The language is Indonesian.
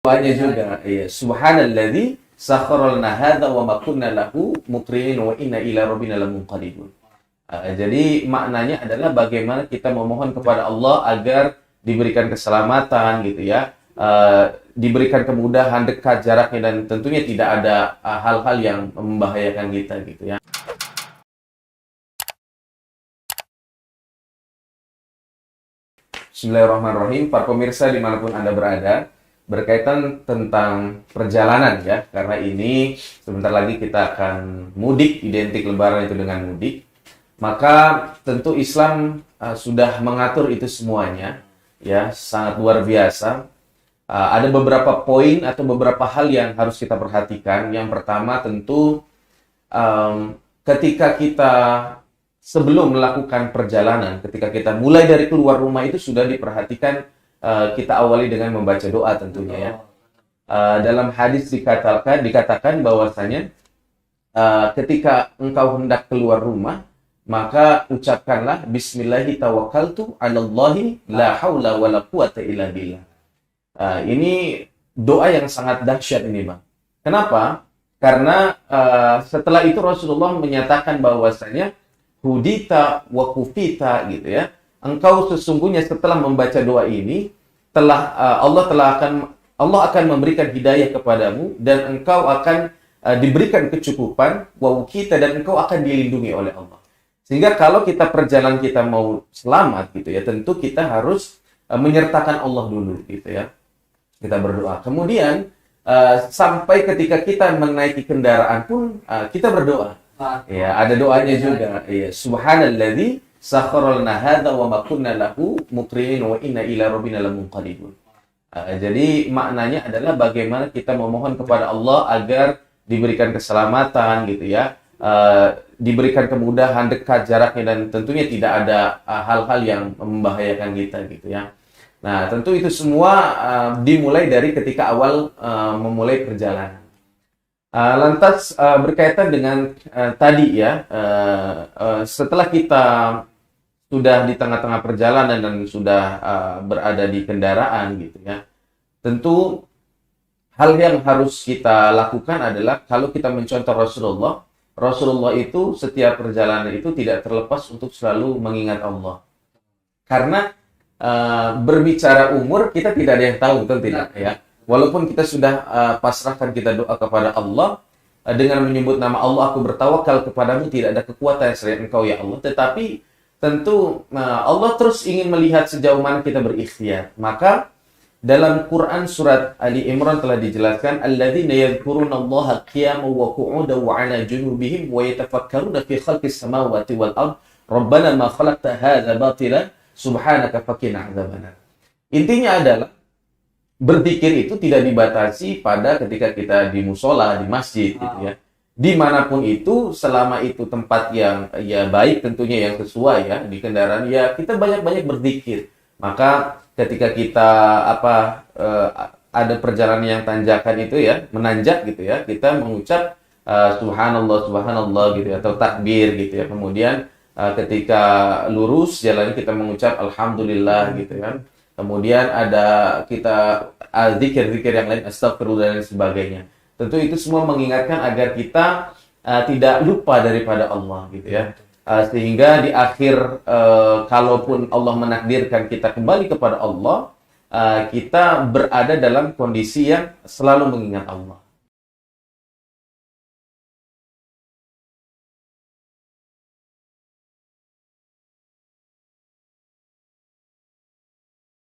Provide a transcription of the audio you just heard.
Doanya juga, iya. Subhanalladzi sakhkhara lana hadza wa ma kunna lahu muqrinin wa inna ila rabbina lamunqalibun. Jadi maknanya adalah bagaimana kita memohon kepada Allah agar diberikan keselamatan gitu ya, diberikan kemudahan, dekat jaraknya, dan tentunya tidak ada hal-hal yang membahayakan kita gitu ya. Bismillahirrahmanirrahim, para pemirsa dimanapun Anda berada, berkaitan tentang perjalanan ya, karena ini sebentar lagi kita akan mudik, identik Lebaran itu dengan mudik, maka tentu Islam sudah mengatur itu semuanya ya, sangat luar biasa. Ada beberapa poin atau beberapa hal yang harus kita perhatikan. Yang pertama tentu ketika kita sebelum melakukan perjalanan, ketika kita mulai dari keluar rumah itu sudah diperhatikan, kita awali dengan membaca doa tentunya ya. Dalam hadis dikatakan bahwasanya ketika engkau hendak keluar rumah, maka ucapkanlah Bismillahi tawakkaltu 'alallahi la haula wala quwata illa billah. Ini doa yang sangat dahsyat ini, Bang. Kenapa? Karena setelah itu Rasulullah menyatakan bahwasanya hudita wa kufita gitu ya. Engkau sesungguhnya setelah membaca doa ini Allah akan memberikan hidayah kepadamu, dan engkau akan diberikan kecukupan, wa ukita, dan engkau akan dilindungi oleh Allah. Sehingga kalau perjalanan kita mau selamat gitu ya, tentu kita harus menyertakan Allah dulu gitu ya. Kita berdoa. Kemudian sampai ketika kita menaiki kendaraan pun kita berdoa. Ya, ada doanya juga. Ya, Subhanalladzi sakhkhara lana hadza wa ma kunna lahu muqrinin wa inna ila rabbina lamunqalibun. Jadi maknanya adalah bagaimana kita memohon kepada Allah agar diberikan keselamatan gitu ya, diberikan kemudahan, dekat jaraknya, dan tentunya tidak ada hal-hal yang membahayakan kita gitu ya. Nah, tentu itu semua dimulai dari ketika awal memulai perjalanan. Lantas berkaitan dengan tadi ya, setelah kita sudah di tengah-tengah perjalanan dan sudah berada di kendaraan gitu ya, tentu hal yang harus kita lakukan adalah, kalau kita mencontoh Rasulullah itu setiap perjalanan itu tidak terlepas untuk selalu mengingat Allah. Karena berbicara umur kita tidak ada yang tahu, betul tidak ya? Walaupun kita sudah pasrahkan, kita doa kepada Allah dengan menyebut nama Allah, aku bertawakal kepadamu, tidak ada kekuatan selain Engkau ya Allah. Tetapi tentu Allah terus ingin melihat sejauh mana kita berikhtiar. Maka dalam Quran surat Ali Imran telah dijelaskan, alladzina yadhkurunallaha qiyaman wa qu'udan wa 'ala junubihim wa yatafakkaruna fi khalqis samawati wal ard rabbana ma khalaqta hadza batila subhanaka faqina 'adzabannar. Intinya adalah berzikir itu tidak dibatasi pada ketika kita di musola, di masjid gitu ya. Dimanapun itu, selama itu tempat yang ya baik tentunya, yang sesuai ya, di kendaraan ya kita banyak-banyak berzikir. Maka ketika kita ada perjalanan yang tanjakan itu ya, menanjak gitu ya, kita mengucap subhanallah subhanallah gitu ya, atau takbir gitu ya. Kemudian ketika lurus jalan kita mengucap alhamdulillah gitu kan. Kemudian ada kita zikir-zikir yang lain, astagfirullah dan sebagainya. Tentu itu semua mengingatkan agar kita tidak lupa daripada Allah gitu ya. Sehingga di akhir kalaupun Allah menakdirkan kita kembali kepada Allah, kita berada dalam kondisi yang selalu mengingat Allah.